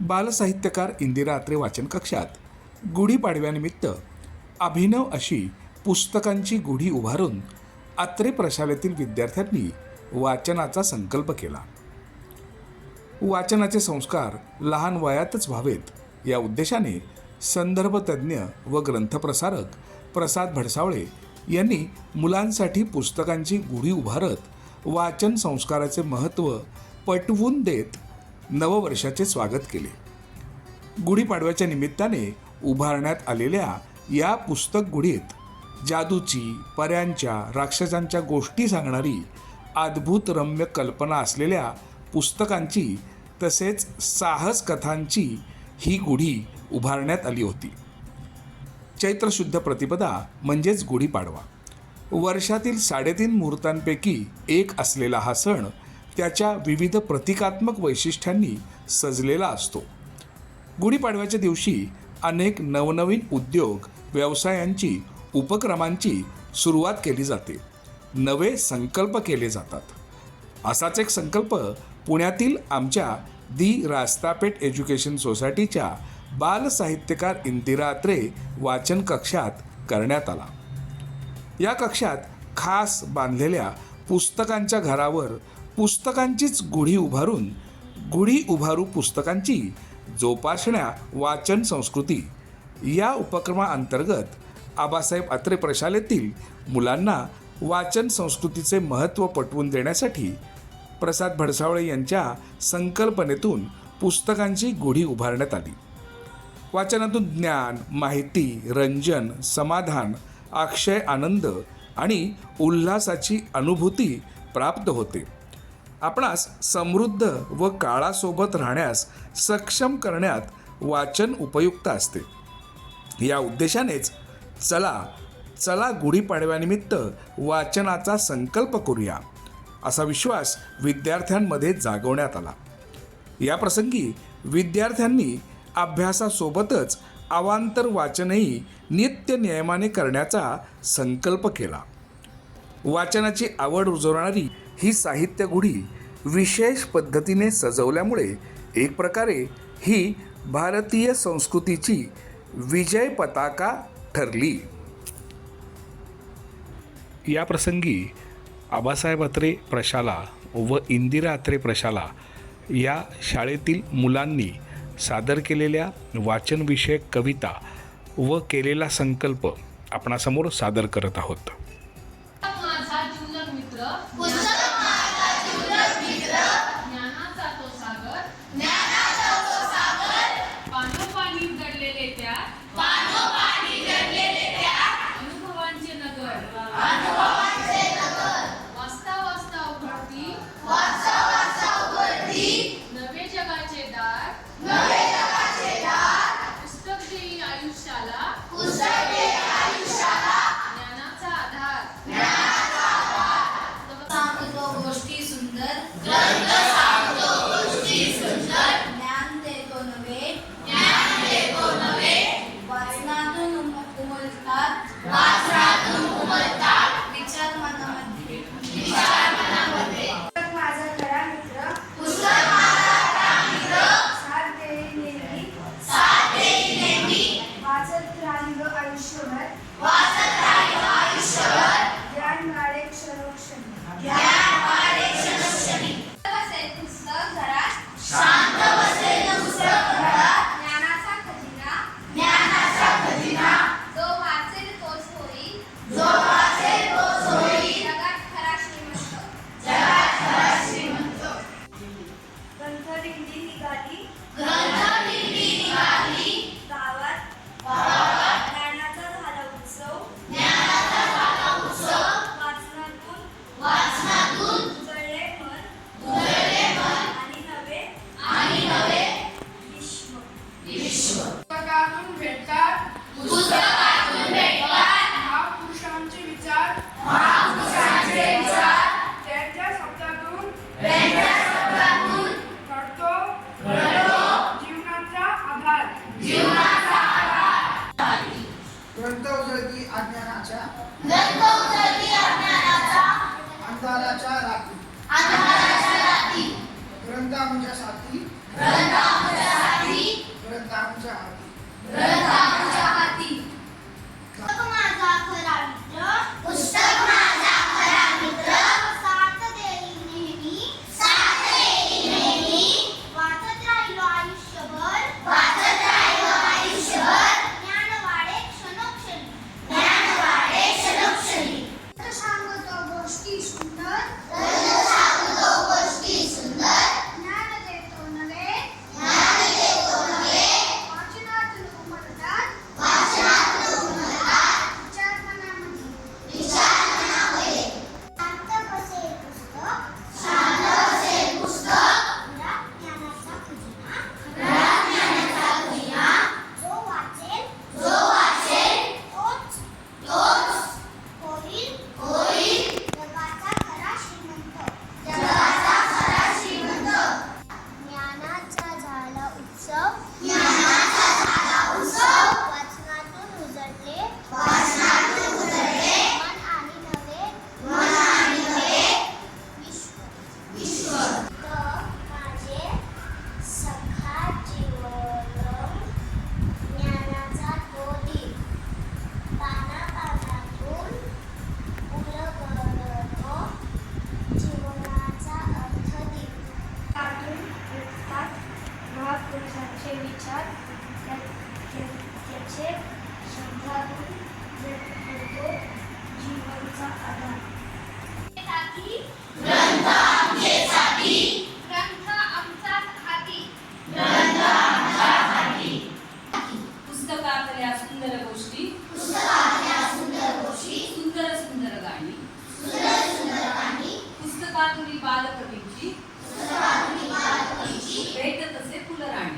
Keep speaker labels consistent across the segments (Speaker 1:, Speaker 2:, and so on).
Speaker 1: बालसाहित्यकार इंदिरा अत्रे वाचन कक्षात गुढीपाडव्यानिमित्त अभिनव अशी पुस्तकांची गुढी उभारून अत्रे प्रशालेतील विद्यार्थ्यांनी वाचनाचा संकल्प केला. वाचनाचे संस्कार लहान वयातच व्हावेत या उद्देशाने संदर्भ तज्ज्ञ व ग्रंथप्रसारक प्रसाद भडसावळे यांनी मुलांसाठी पुस्तकांची गुढी उभारत वाचन संस्काराचे महत्त्व पटवून देत नववर्षाचे स्वागत केले. गुढीपाडव्याच्या निमित्ताने उभारण्यात आलेल्या या पुस्तक गुढीत जादूची, पर्यांच्या, राक्षसांच्या गोष्टी सांगणारी अद्भुत रम्य कल्पना असलेल्या पुस्तकांची तसेच साहस कथांची ही गुढी उभारण्यात आली होती. चैत्र शुद्ध प्रतिपदा म्हणजेच गुढीपाडवा वर्षातील 3.5 मुहूर्तांपैकी एक असलेला हा सण त्याच्या विविध प्रतिकात्मक वैशिष्ट्यांनी सजलेला असतो. गुढीपाडव्याच्या दिवशी अनेक नवनवीन उद्योग, व्यवसायांची, उपक्रमांची सुरुवात केली जाते. नवे संकल्प केले जातात. असाच एक संकल्प पुण्यातील आमच्या दी रास्तापेठ एज्युकेशन सोसायटीच्या बालसाहित्यकार इंदिरा अत्रे वाचन कक्षात करण्यात आला. या कक्षात खास बांधलेल्या पुस्तकांच्या घरावर पुस्तकांचीच गुढी उभारून गुढी उभारू पुस्तकांची जोपासण्या वाचन संस्कृती या उपक्रमाअंतर्गत आबासाहेब अत्रे प्रशालेतील मुलांना वाचन संस्कृतीचे महत्त्व पटवून देण्यासाठी प्रसाद भडसावळे यांच्या संकल्पनेतून पुस्तकांची गुढी उभारण्यात आली. वाचनातून ज्ञान, माहिती, रंजन, समाधान, अक्षय आनंद आणि उल्हासाची अनुभूती प्राप्त होते. आपणास समृद्ध व काळासोबत राहण्यास सक्षम करण्यात वाचन उपयुक्त असते. या उद्देशानेच चला गुढीपाडव्यानिमित्त वाचनाचा संकल्प करूया असा विश्वास विद्यार्थ्यांमध्ये जागवण्यात आला. या प्रसंगी विद्यार्थ्यांनी अभ्यासासोबतच अवांतर वाचनही नित्य नियमाने करण्याचा संकल्प केला. वाचनाची आवड रुजवणारी ही साहित्य गुढी विशेष पद्धतीने सजवल्यामुळे एक प्रकारे ही भारतीय संस्कृतीची विजय पताका ठरली. या प्रसंगी आबासाहेब अत्रे प्रशाला व इंदिरा अत्रे प्रशाला या शाळेतील मुलांनी सादर केलेल्या वाचनविषयक कविता व केलेला संकल्प आपणासमोर सादर करत आहोत.
Speaker 2: ज्ञानाचा विचार त्याचे शब्दातून होतो जीवनाचा आधार. ग्रंथ आमचा हाती.
Speaker 3: पुस्तकातल्या सुंदर गोष्टी, सुंदर सुंदर गाणी, पुस्तकातून बालकवींची भेट तसे फुलराणी.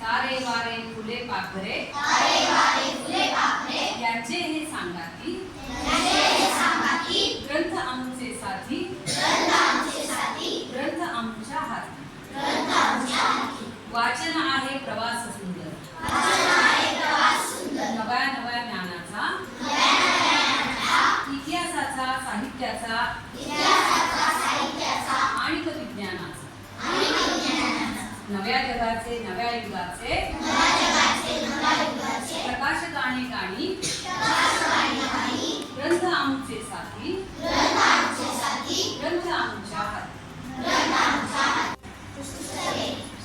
Speaker 3: तारे वारे फुले पाखरे याचे हे सांगाती, ग्रंथ आमचे साथी, ग्रंथ आमच्या हाती. वाचन आहे प्रवास सुंदर, नव्या नव्या ज्ञानाचा, इतिहासाचा, साहित्याचा आणि विज्ञानाचा. नव्या जगाचे, नव्या युगाचे प्रकाशकाने गाणी, ग्रंथ आमचे साथी, ग्रंथ आमच्या हाती.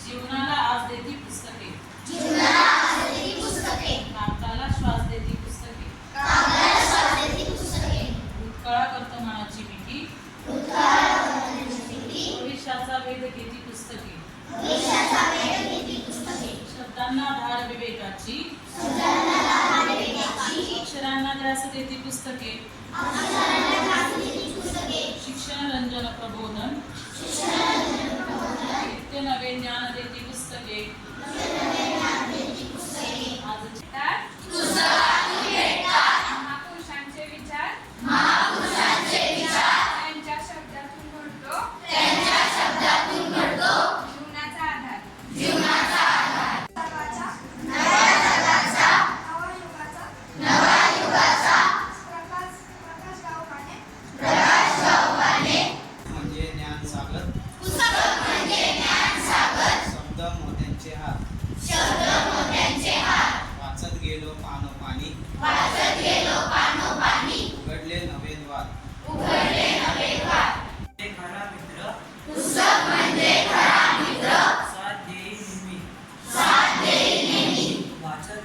Speaker 3: जीवनाला आज देती पुस्तके, कागदाला श्वास देती पुस्तके, भूतकाळा वर्तमानाची भीती, भविष्याचा वेध घेती पुस्तके, शब्दांना धार विवेकाची, अक्षरांना ध्यास देती पुस्तके, शिक्षण रंजन प्रबोधन, नित्य नवे ज्ञान देती पुस्तके.
Speaker 2: महापुरुषांचे विचार त्यांच्या शब्दातून घडतो जीवनाचा आधार. नवा युगाचा प्रकाश गावकाने
Speaker 4: म्हणजे ज्ञान सागर, शब्द मोत्यांचे हात, वाचत गेलो पानोपानी, उघडले नवे द्वार. खरा मित्र, साथ देई नेहमी, वाचत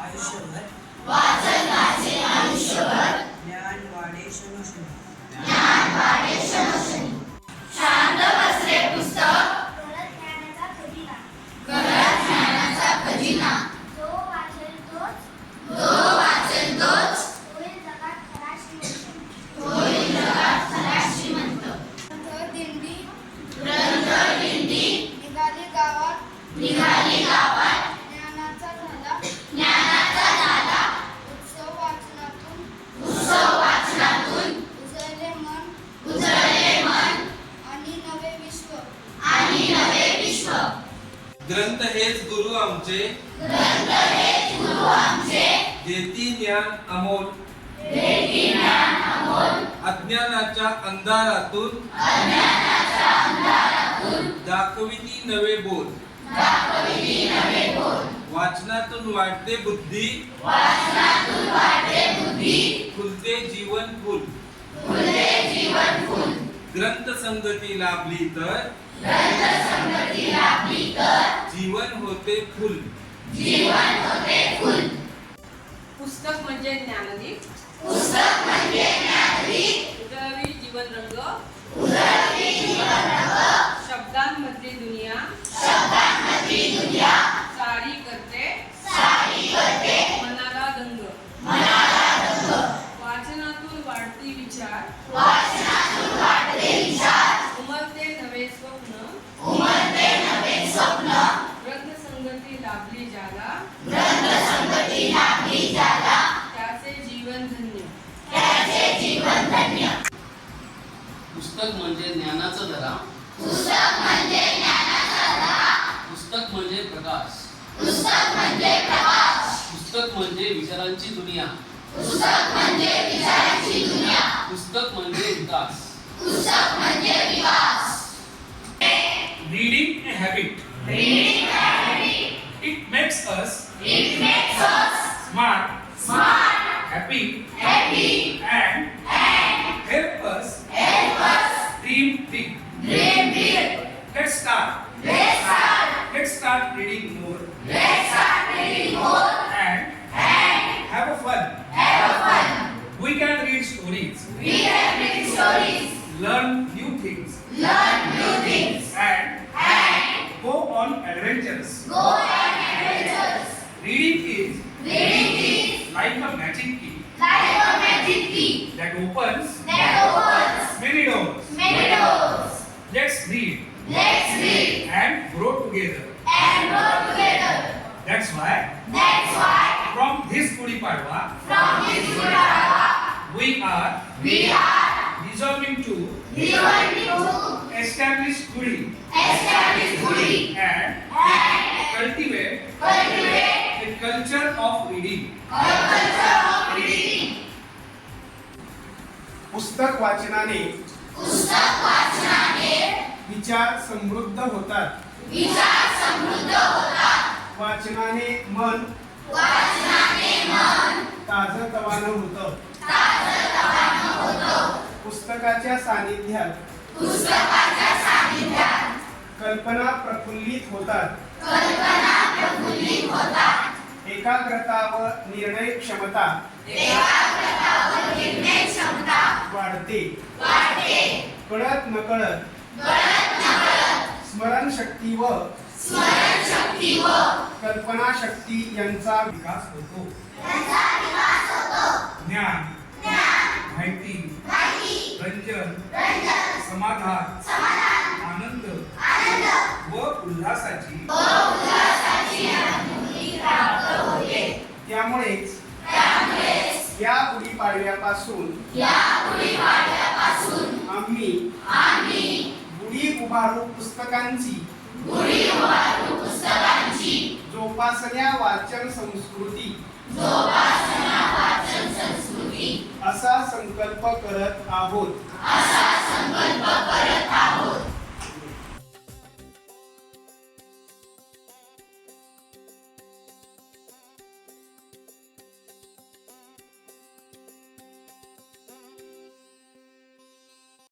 Speaker 4: आयुष्यभर, ज्ञान वाढे शनोशनी.
Speaker 2: शांत बसले पुस्तक गरज ज्ञानाचा खजिना. जो वाचेल तोच होईल जगात खरा श्रीमंत. ग्रंथ दिंडी निघाली गावात ज्ञानाचा झाला उत्सव वाचनातून उजळले मन आणि नवे विश्व.
Speaker 5: ग्रंथ हेच गुरु आमचे, देती ज्ञान अमोल, अज्ञानाच्या अंधारातून दाखविती नवे बोल. वाचनातून वाढते बुद्धी, फुलते जीवन फुल. ग्रंथ संगती लाभली तर जीवन होते फुल.
Speaker 3: पुस्तक म्हणजे ज्ञानदीप, उजळवी जीवन रंग, शब्दांमधली दुनिया सारी करते मनाला दंग. वाचनातून वाढती विचार, उमलते नवे स्वप्न, ग्रंथ संगती लाभली ज्याला, त्याचे जीवन धन्य.
Speaker 6: पुस्तक म्हणजे ज्ञानाचा धरा, पुस्तक म्हणजे प्रकाश, पुस्तक म्हणजे विचारांची दुनिया, पुस्तक म्हणजे विकास.
Speaker 1: Reading a habit. It makes us smart, happy, and help us dream big. Let's start.
Speaker 7: reading more
Speaker 2: Let's start reading more
Speaker 7: and
Speaker 2: and
Speaker 7: have a fun.
Speaker 2: have fun.
Speaker 7: We can read stories,
Speaker 2: We can read stories,
Speaker 7: learn new things,
Speaker 2: learn new things,
Speaker 7: and go on adventures.
Speaker 2: go on adventures.
Speaker 7: Reading
Speaker 2: Reading is
Speaker 7: is like a magic key
Speaker 2: like a magic key
Speaker 7: that opens
Speaker 2: that opens
Speaker 7: many doors.
Speaker 2: many doors.
Speaker 7: Let's read
Speaker 2: Let's read
Speaker 7: and grow together.
Speaker 2: and grow together.
Speaker 7: That's why
Speaker 2: That's why
Speaker 7: from this Gudi Padwa
Speaker 2: from this Gurudwara
Speaker 7: we are
Speaker 2: we are
Speaker 7: resolving to
Speaker 2: resolving to
Speaker 7: establish Gudi
Speaker 2: establish Gudi
Speaker 7: and
Speaker 2: and
Speaker 7: cultivate
Speaker 2: cultivate
Speaker 7: a culture of reading.
Speaker 2: a culture of reading.
Speaker 8: पुस्तक वाचनाने
Speaker 2: पुस्तक वाचनाने
Speaker 8: विचार समृद्ध होतात.
Speaker 2: विचार समृद्ध होतात.
Speaker 8: वाचनाने मन
Speaker 2: वाचनाने मन
Speaker 8: ताजतवानं होतं.
Speaker 2: ताजतवानं होतं.
Speaker 8: पुस्तकाच्या सानिध्यात
Speaker 2: पुस्तकाच्या सानिध्यात
Speaker 8: कल्पना प्रफुल्लित होतात.
Speaker 2: कल्पना प्रफुल्लित होतात.
Speaker 8: एकाग्रता व निर्णय क्षमता
Speaker 2: एकाग्रता व निर्णय क्षमता
Speaker 8: वाढते.
Speaker 2: वाढते.
Speaker 8: कळत नकळत
Speaker 2: कळत नकळत
Speaker 8: स्मरणशक्ती व
Speaker 2: स्मरणशक्ती व
Speaker 8: कल्पनाशक्ती यांचा विकास होतो.
Speaker 2: त्याचा विकास होतो.
Speaker 7: ज्ञान,
Speaker 2: ज्ञान,
Speaker 7: माहिती,
Speaker 2: माहिती,
Speaker 7: रंजन,
Speaker 2: रंजन,
Speaker 7: समाधान,
Speaker 2: समाधान,
Speaker 7: आनंद
Speaker 2: आनंद
Speaker 7: व उल्हासाची
Speaker 2: व उल्हासाची अनुभूती प्राप्त होते.
Speaker 8: त्यामुळेच
Speaker 2: त्यामुळेच
Speaker 8: या गुढीपाडव्यापासून
Speaker 2: या गुढीपाडव्यापासून
Speaker 8: आम्ही गुढी उभारू पुस्तकांची
Speaker 2: गुढी उभारू पुस्तकांची
Speaker 8: जोपासण्या वाचन संस्कृती
Speaker 2: जोपासना वाचन संस्कृती
Speaker 8: असा संकल्प करत आहोत.
Speaker 2: असा